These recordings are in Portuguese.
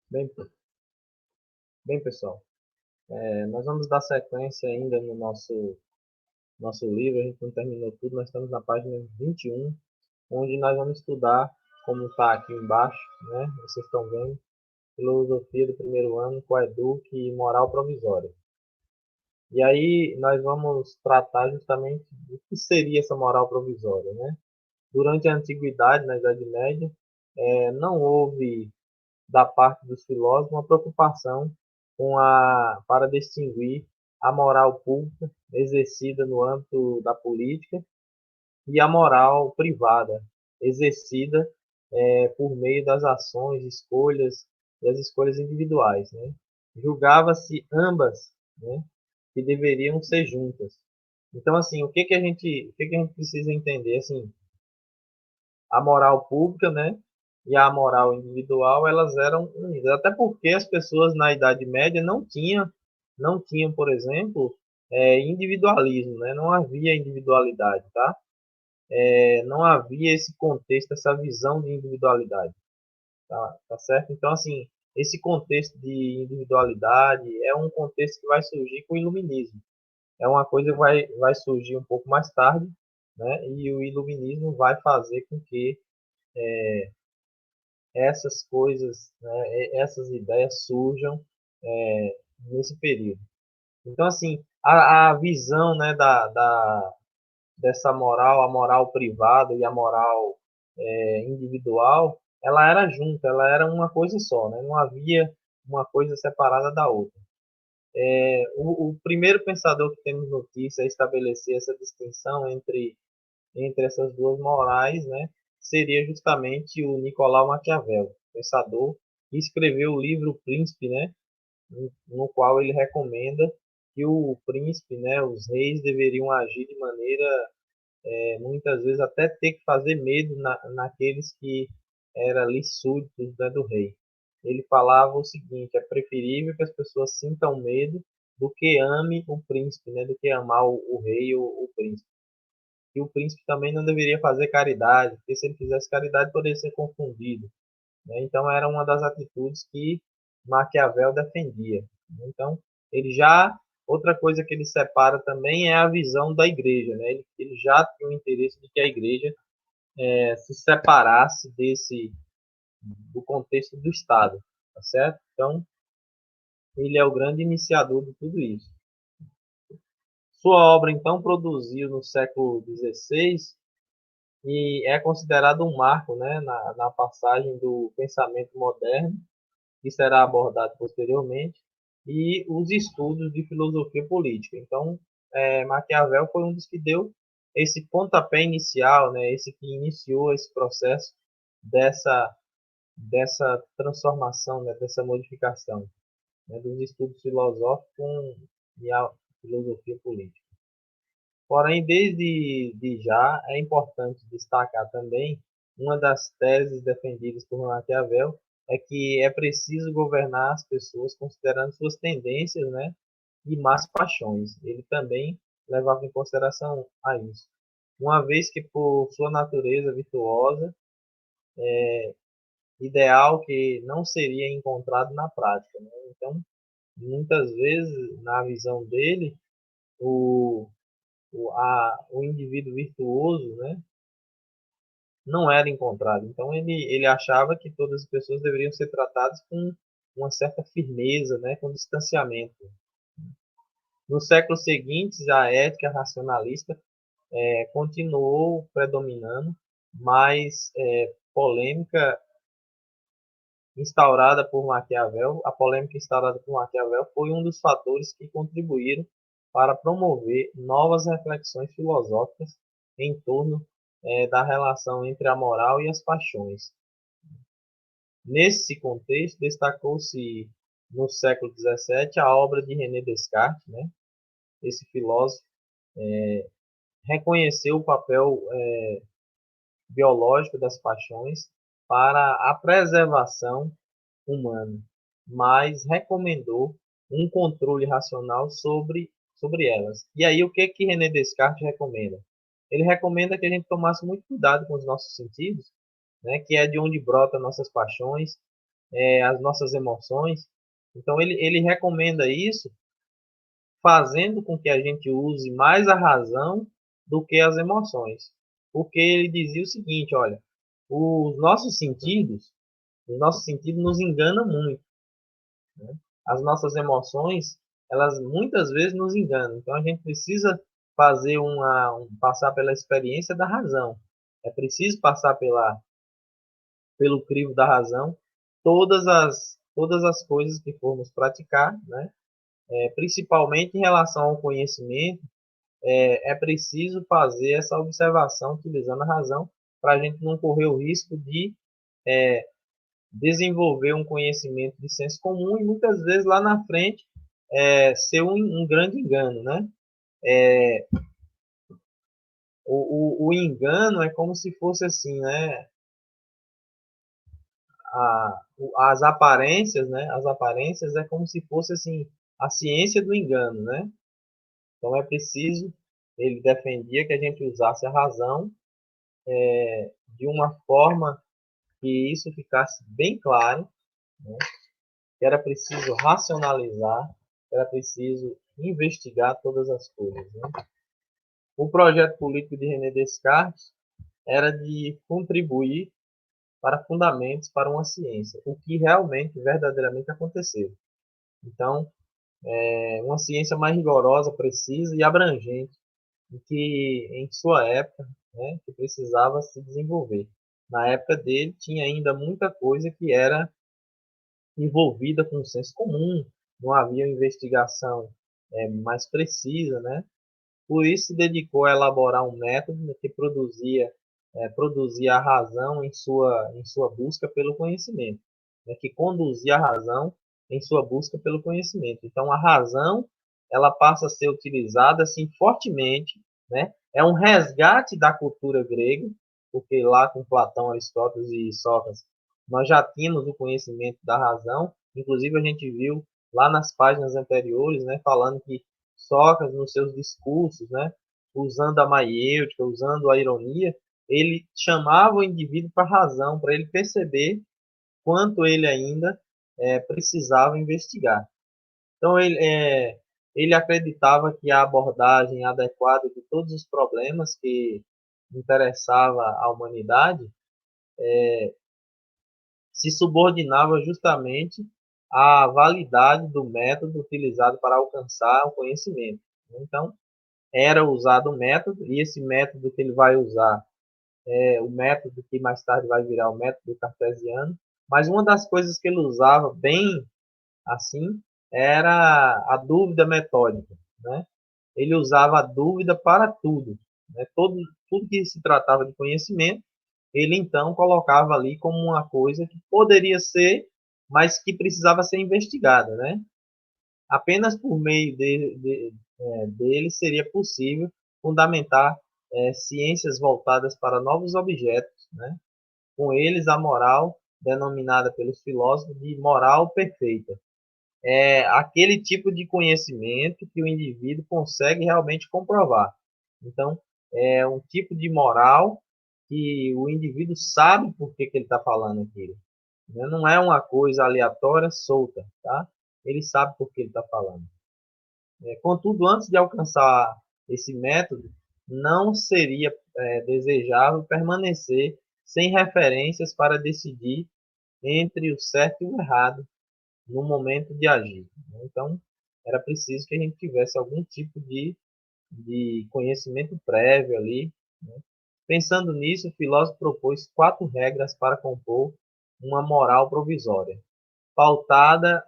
Bem, bem, pessoal, nós vamos dar sequência ainda no nosso livro. A gente não terminou tudo, nós estamos na página 21, onde nós vamos estudar, como está aqui embaixo, né? Vocês estão vendo, filosofia do primeiro ano, Coeduc e moral provisória. E aí nós vamos tratar justamente do que seria essa moral provisória, né? Durante a antiguidade, na Idade Média, não houve da parte dos filósofos uma preocupação para distinguir a moral pública exercida no âmbito da política e a moral privada exercida por meio das ações, escolhas e as escolhas individuais, né? Julgava-se ambas, né, que deveriam ser juntas. Então, assim, o que que a gente precisa entender, assim, a moral pública, né, e a moral individual, elas eram unidas. Até porque as pessoas na Idade Média não tinham, por exemplo, individualismo, né? Não havia individualidade, tá? Não havia esse contexto, essa visão de individualidade, tá certo? Então, assim, esse contexto de individualidade é um contexto que vai surgir com o iluminismo. É uma coisa que vai surgir um pouco mais tarde, né? E o iluminismo vai fazer com que essas coisas, né, essas ideias surjam nesse período. Então, assim, a visão, né, dessa moral, a moral privada e a moral individual, ela era junta, ela era uma coisa só, né? Não havia uma coisa separada da outra. O primeiro pensador que temos notícia a estabelecer essa distinção entre essas duas morais, né, seria justamente o Nicolau Maquiavel, pensador, que escreveu o livro O Príncipe, né, no qual ele recomenda que o príncipe, né, os reis deveriam agir de maneira, muitas vezes até ter que fazer medo naqueles que eram ali súditos, né, do rei. Ele falava o seguinte: é preferível que as pessoas sintam medo do que ame o príncipe, né, do que amar o rei ou o príncipe. E o príncipe também não deveria fazer caridade, porque se ele fizesse caridade poderia ser confundido, né? Então era uma das atitudes que Maquiavel defendia. Então ele já outra coisa que ele separa também é a visão da igreja, né? Ele já tinha o interesse de que a igreja se separasse desse do contexto do Estado, tá certo? Então ele é o grande iniciador de tudo isso. Sua obra então produziu no século XVI e é considerado um marco, né, na passagem do pensamento moderno, que será abordado posteriormente, e os estudos de filosofia política. Então, Maquiavel foi um dos que deu esse pontapé inicial, né, esse que iniciou esse processo dessa, dessa transformação, né, dessa modificação, né, dos estudos filosóficos e a filosofia política. Porém, desde de já é importante destacar também uma das teses defendidas por Maquiavel é que é preciso governar as pessoas considerando suas tendências, né, e más paixões. Ele também levava em consideração a isso. Uma vez que por sua natureza virtuosa, ideal que não seria encontrado na prática, né? Então, muitas vezes, na visão dele, o, o indivíduo virtuoso, né, não era encontrado. Então ele achava que todas as pessoas deveriam ser tratadas com uma certa firmeza, né, com distanciamento. Nos séculos seguintes, a ética racionalista continuou predominando, mas polêmica a polêmica instaurada por Maquiavel foi um dos fatores que contribuíram para promover novas reflexões filosóficas em torno da relação entre a moral e as paixões. Nesse contexto, destacou-se no século XVII a obra de René Descartes, né? Esse filósofo reconheceu o papel biológico das paixões para a preservação humana, mas recomendou um controle racional sobre elas. E aí, o que que René Descartes recomenda? Ele recomenda que a gente tomasse muito cuidado com os nossos sentidos, né, que é de onde brotam nossas paixões, as nossas emoções. Então ele recomenda isso, fazendo com que a gente use mais a razão do que as emoções. Porque ele dizia o seguinte, olha, os nossos sentidos, os nossos sentidos nos enganam muito, né? As nossas emoções, elas muitas vezes nos enganam. Então a gente precisa passar pela experiência da razão. É preciso passar pelo crivo da razão todas as coisas que formos praticar, né? Principalmente em relação ao conhecimento, é preciso fazer essa observação utilizando a razão para a gente não correr o risco de desenvolver um conhecimento de senso comum e muitas vezes lá na frente ser um grande engano, né? É, o engano é como se fosse assim, né? As aparências, né? As aparências é como se fosse assim a ciência do engano, né? Então é preciso, ele defendia que a gente usasse a razão de uma forma que isso ficasse bem claro, né? Que era preciso racionalizar, que era preciso investigar todas as coisas, né? O projeto político de René Descartes era de contribuir para fundamentos para uma ciência, o que realmente, verdadeiramente aconteceu. Então, uma ciência mais rigorosa, precisa e abrangente, e que em sua época, né, que precisava se desenvolver. Na época dele, tinha ainda muita coisa que era envolvida com o senso comum, não havia investigação mais precisa, né? Por isso se dedicou a elaborar um método que produzia a razão em sua busca pelo conhecimento, né? Que conduzia a razão em sua busca pelo conhecimento. Então a razão ela passa a ser utilizada assim fortemente, né? É um resgate da cultura grega, porque lá com Platão, Aristóteles e Sócrates nós já tínhamos o conhecimento da razão. Inclusive a gente viu lá nas páginas anteriores, né, falando que Sócrates, nos seus discursos, né, usando a maiêutica, usando a ironia, ele chamava o indivíduo para a razão, para ele perceber quanto ele ainda precisava investigar. Então, ele acreditava que a abordagem adequada de todos os problemas que interessava à humanidade se subordinava justamente à validade do método utilizado para alcançar o conhecimento. Então, era usado um método, e esse método que ele vai usar é o método que mais tarde vai virar o método cartesiano, mas uma das coisas que ele usava bem assim era a dúvida metódica, né? Ele usava a dúvida para tudo, né? Tudo que se tratava de conhecimento, ele então colocava ali como uma coisa que poderia ser, mas que precisava ser investigada, né? Apenas por meio dele seria possível fundamentar ciências voltadas para novos objetos, né? Com eles a moral, denominada pelos filósofos de moral perfeita. É aquele tipo de conhecimento que o indivíduo consegue realmente comprovar. Então, é um tipo de moral que o indivíduo sabe por que ele está falando aquilo, né? Não é uma coisa aleatória, solta, tá? Ele sabe por que ele está falando. Contudo, antes de alcançar esse método, não seria desejável permanecer sem referências para decidir entre o certo e o errado no momento de agir, né? Então, era preciso que a gente tivesse algum tipo de conhecimento prévio ali, né? Pensando nisso, o filósofo propôs 4 regras para compor uma moral provisória, pautada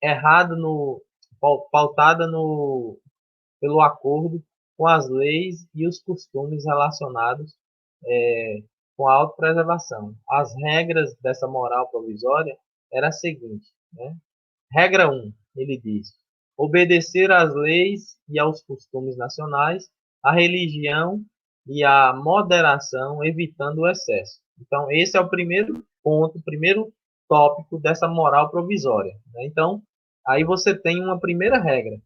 errado no pautada no pelo acordo com as leis e os costumes relacionados com a autopreservação. As regras dessa moral provisória era a seguinte, né? Regra 1, ele diz: obedecer às leis e aos costumes nacionais, à religião e à moderação, evitando o excesso. Então, esse é o primeiro ponto, o primeiro tópico dessa moral provisória, né? Então, aí você tem uma primeira regra,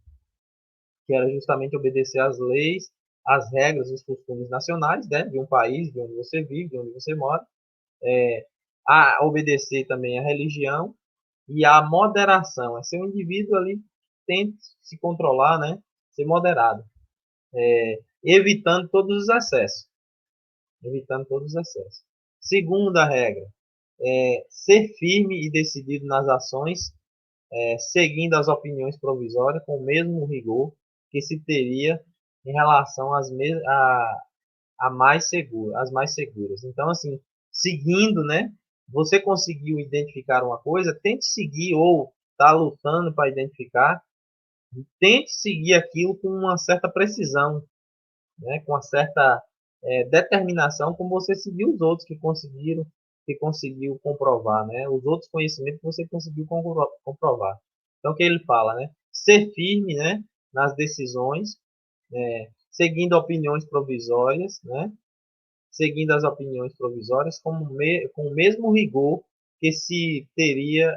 que era justamente obedecer às leis, às regras, os costumes nacionais, né, de um país, de onde você vive, de onde você mora. a obedecer também à religião, e a moderação, é ser um indivíduo ali tente se controlar, né? Ser moderado, evitando todos os excessos, evitando todos os excessos. Segunda regra, ser firme e decidido nas ações, seguindo as opiniões provisórias com o mesmo rigor que se teria em relação a mais segura, as mais seguras. Então, assim, seguindo, né? Você conseguiu identificar uma coisa, tente seguir ou está lutando para identificar, tente seguir aquilo com uma certa precisão, né? Com uma certa determinação, como você seguiu os outros que conseguiu comprovar, né? Os outros conhecimentos que você conseguiu comprovar. Então, o que ele fala, né? Ser firme, né? Nas decisões, seguindo opiniões provisórias, né? Seguindo as opiniões provisórias com o mesmo rigor que se teria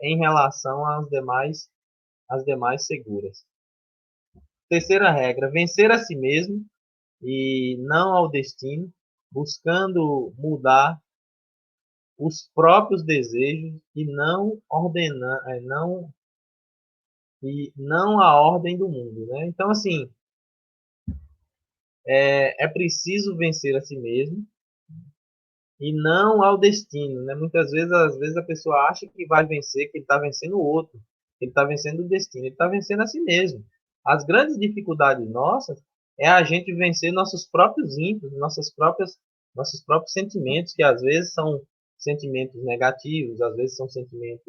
em relação às demais seguras. Terceira regra, vencer a si mesmo e não ao destino, buscando mudar os próprios desejos e não ordenar, não a ordem do mundo, né? Então, assim, é preciso vencer a si mesmo e não ao destino, né? Muitas vezes, às vezes a pessoa acha que vai vencer, que ele está vencendo o outro, que ele está vencendo o destino, ele está vencendo a si mesmo. As grandes dificuldades nossas é a gente vencer nossos próprios ímpetos, nossos próprios sentimentos, que às vezes são sentimentos negativos, às vezes são sentimentos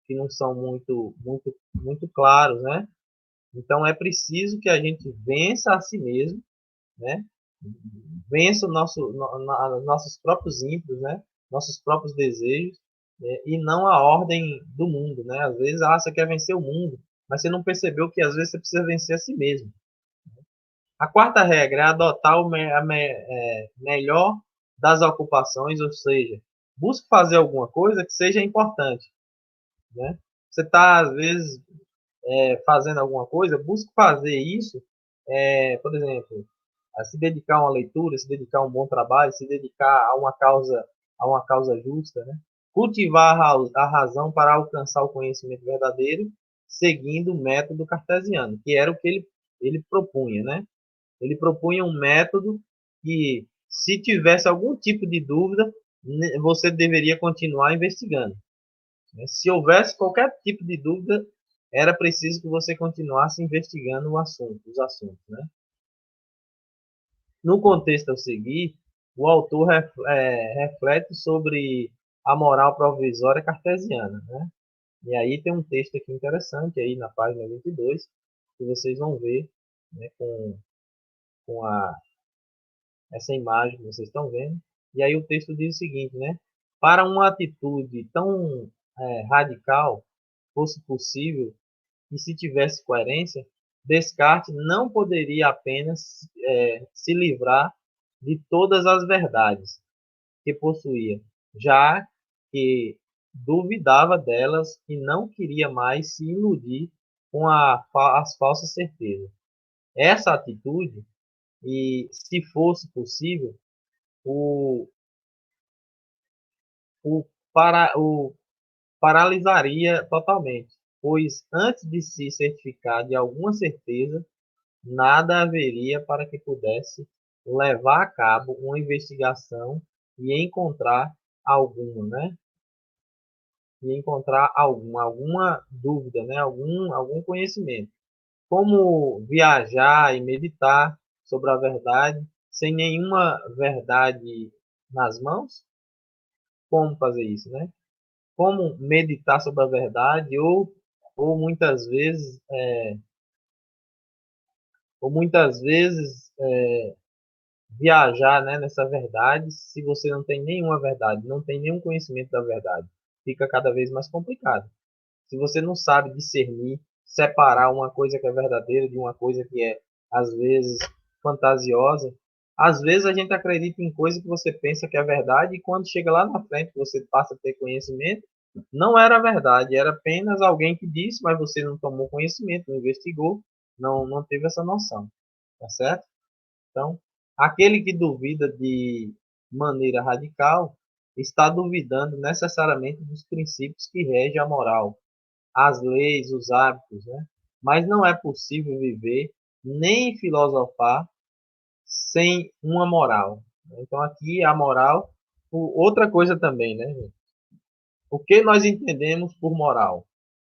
que não são muito claros, né? Então é preciso que a gente vença a si mesmo, né? Vença nossos próprios ímpetos, né? Nossos próprios desejos, e não a ordem do mundo, né? Às vezes, você quer vencer o mundo, mas você não percebeu que às vezes você precisa vencer a si mesmo. A quarta regra é adotar melhor das ocupações, ou seja, busque fazer alguma coisa que seja importante, né? Você está, às vezes, fazendo alguma coisa, busque fazer isso, por exemplo, a se dedicar a uma leitura, se dedicar a um bom trabalho, se dedicar a uma causa justa, né? Cultivar a razão para alcançar o conhecimento verdadeiro, seguindo o método cartesiano, que era o que ele propunha, né? Ele propunha um método que, se tivesse algum tipo de dúvida, você deveria continuar investigando, né? Se houvesse qualquer tipo de dúvida, era preciso que você continuasse investigando os assuntos, né? No contexto a seguir, o autor reflete sobre a moral provisória cartesiana, né? E aí tem um texto aqui interessante aí na página 22 que vocês vão ver, né, com essa imagem que vocês estão vendo. E aí o texto diz o seguinte, né? Para uma atitude tão radical, fosse possível, e se tivesse coerência, Descartes não poderia apenas se livrar de todas as verdades que possuía, já que duvidava delas e não queria mais se iludir com as falsas certezas. Essa atitude, e se fosse possível, o, o, o paralisaria totalmente, pois antes de se certificar de alguma certeza, nada haveria para que pudesse levar a cabo uma investigação e encontrar alguma, né? E encontrar alguma dúvida, né? Algum conhecimento. Como viajar e meditar sobre a verdade sem nenhuma verdade nas mãos? Como fazer isso, né? Como meditar sobre a verdade ou muitas vezes viajar, né, nessa verdade, se você não tem nenhuma verdade, não tem nenhum conhecimento da verdade, fica cada vez mais complicado. Se você não sabe discernir, separar uma coisa que é verdadeira de uma coisa que é, às vezes, fantasiosa, às vezes a gente acredita em coisa que você pensa que é verdade e quando chega lá na frente, você passa a ter conhecimento, não era verdade, era apenas alguém que disse, mas você não tomou conhecimento, não investigou, não teve essa noção, tá certo? Então, aquele que duvida de maneira radical está duvidando necessariamente dos princípios que regem a moral, as leis, os hábitos, né? Mas não é possível viver nem filosofar sem uma moral. Então aqui a moral, outra coisa também, né? O que nós entendemos por moral?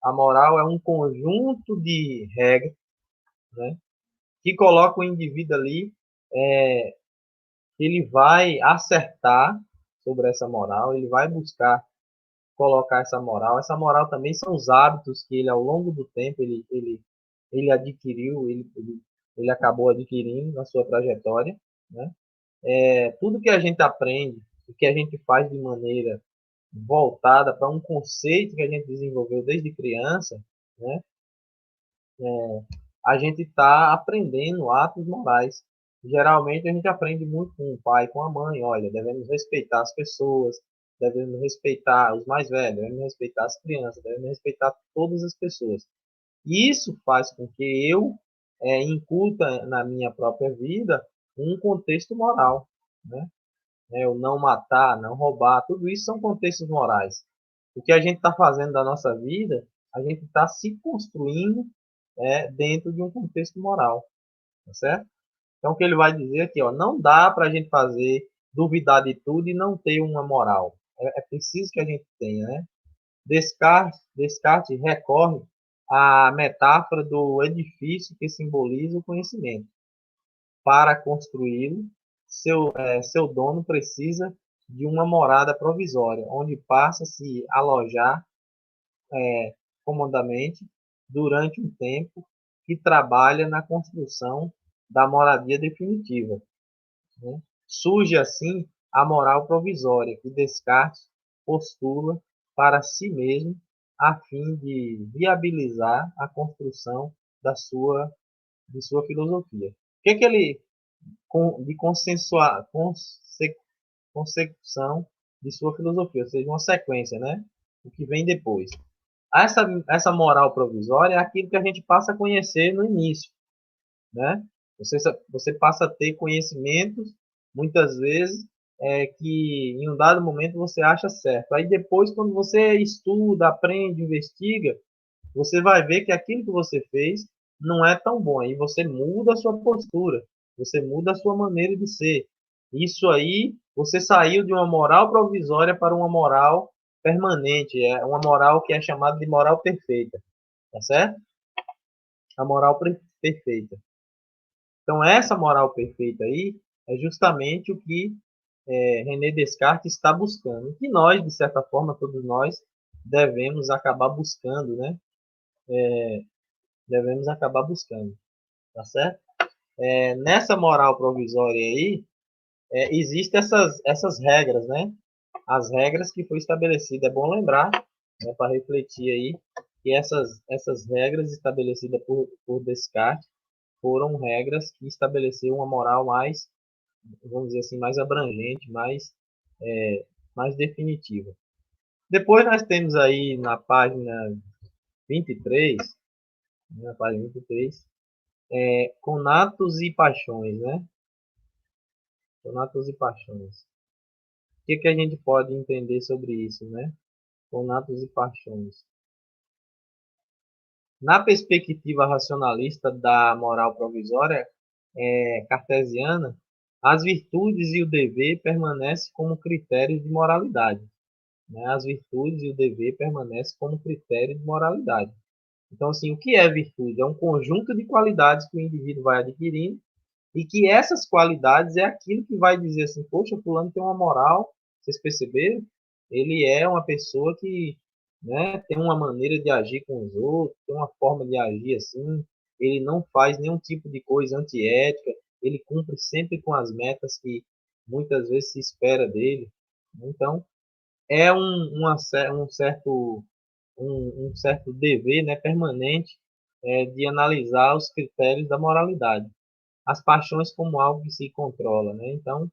A moral é um conjunto de regras, né, que coloca o indivíduo ali, é, ele vai acertar sobre essa moral, ele vai buscar colocar essa moral. Essa moral também são os hábitos que ele, ao longo do tempo, ele adquiriu, ele acabou adquirindo na sua trajetória, né? Tudo que a gente aprende, o que a gente faz de maneira voltada para um conceito que a gente desenvolveu desde criança, né? A gente está aprendendo atos morais. Geralmente a gente aprende muito com o pai, com a mãe. Olha, devemos respeitar as pessoas, devemos respeitar os mais velhos, devemos respeitar as crianças, devemos respeitar todas as pessoas. E isso faz com que eu incuta na minha própria vida um contexto moral, né? O não matar, não roubar, tudo isso são contextos morais. O que a gente está fazendo da nossa vida, a gente está se construindo dentro de um contexto moral, tá certo? Então, o que ele vai dizer aqui, ó, não dá para a gente fazer, duvidar de tudo e não ter uma moral. É preciso que a gente tenha, né? Descartes recorre à metáfora do edifício que simboliza o conhecimento. Para construí-lo, seu dono precisa de uma morada provisória, onde passa a se alojar comodamente durante um tempo que trabalha na construção da moradia definitiva, né? Surge assim a moral provisória que Descartes postula para si mesmo a fim de viabilizar a construção de sua filosofia. O que, que ele de consecução de sua filosofia, ou seja, uma sequência, né? O que vem depois. Essa moral provisória é aquilo que a gente passa a conhecer no início, né? Você passa a ter conhecimentos, muitas vezes, que em um dado momento você acha certo. Aí depois, quando você estuda, aprende, investiga, você vai ver que aquilo que você fez não é tão bom. Aí você muda a sua postura, você muda a sua maneira de ser. Isso aí, você saiu de uma moral provisória para uma moral permanente, é uma moral que é chamada de moral perfeita, tá certo? A moral perfeita. Então, essa moral perfeita aí é justamente o que René Descartes está buscando, que nós, de certa forma, todos nós devemos acabar buscando, né? Devemos acabar buscando, tá certo? Nessa moral provisória aí, existem essas regras, né? As regras que foi estabelecida. É bom lembrar, né, para refletir aí, que essas regras estabelecidas por Descartes foram regras que estabeleceram uma moral mais, vamos dizer assim, mais abrangente, mais definitiva. Depois nós temos aí na página 23, na página 23, conatos e paixões, né? Conatos e paixões. O que, que a gente pode entender sobre isso, né? Conatos e paixões. Na perspectiva racionalista da moral provisória cartesiana, as virtudes e o dever permanecem como critérios de moralidade, né? As virtudes e o dever permanecem como critério de moralidade. Então, assim, o que é virtude? É um conjunto de qualidades que o indivíduo vai adquirindo e que essas qualidades é aquilo que vai dizer assim, poxa, fulano tem uma moral, vocês perceberam? Ele é uma pessoa que, né, tem uma maneira de agir com os outros, tem uma forma de agir assim, ele não faz nenhum tipo de coisa antiética, ele cumpre sempre com as metas que muitas vezes se espera dele. Então, é um certo dever, né, permanente de analisar os critérios da moralidade. As paixões como algo que se controla, né? Então,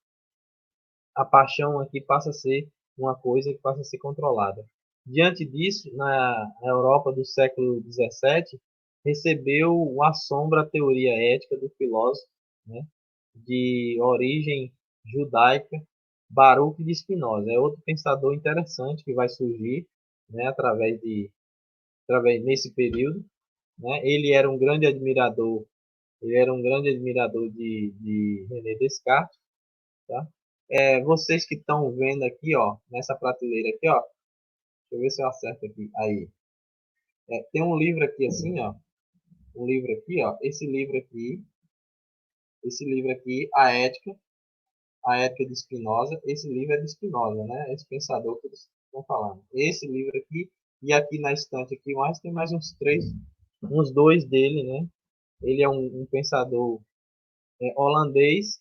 a paixão aqui passa a ser uma coisa que passa a ser controlada. Diante disso, na Europa do século XVII, recebeu a sombra a teoria ética do filósofo, né, de origem judaica, Baruch de Spinoza. É outro pensador interessante que vai surgir, né, através nesse período, né? Ele era um grande admirador de René Descartes, tá? Vocês que estão vendo aqui, ó, nessa prateleira aqui, ó, deixa eu ver se eu acerto aqui. Aí, tem um livro aqui assim, ó, um livro aqui, ó, esse livro aqui, a Ética de Spinoza. Esse livro é de Spinoza, né? Esse pensador que eles estão falando. Esse livro aqui, e aqui na estante aqui, mais tem mais uns três, uns dois dele, né? Ele é um pensador holandês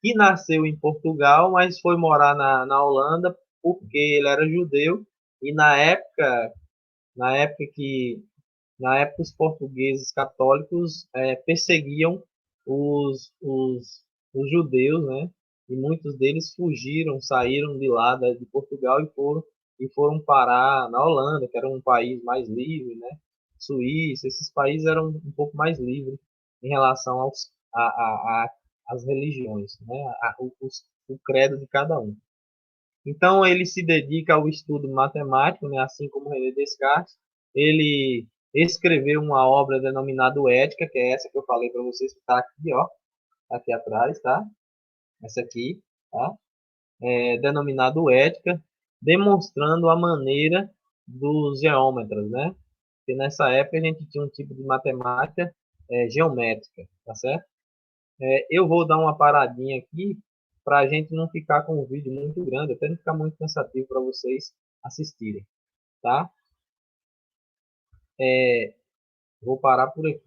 que nasceu em Portugal, mas foi morar na Holanda porque ele era judeu e na época que na época os portugueses católicos perseguiam os judeus, né? E muitos deles fugiram, saíram de lá de Portugal e foram parar na Holanda, que era um país mais livre, né? Suíça, esses países eram um pouco mais livres em relação às religiões, né? O credo de cada um. Então ele se dedica ao estudo matemático, né, assim como René Descartes. Ele escreveu uma obra denominada Ética, que é essa que eu falei para vocês que está aqui, ó, aqui atrás, tá? Essa aqui, tá? Denominado Ética, demonstrando a maneira dos geômetras, né? Porque nessa época a gente tinha um tipo de matemática geométrica, tá certo? Eu vou dar uma paradinha aqui para a gente não ficar com o vídeo muito grande, até não ficar muito cansativo para vocês assistirem, tá? É, vou parar por aqui.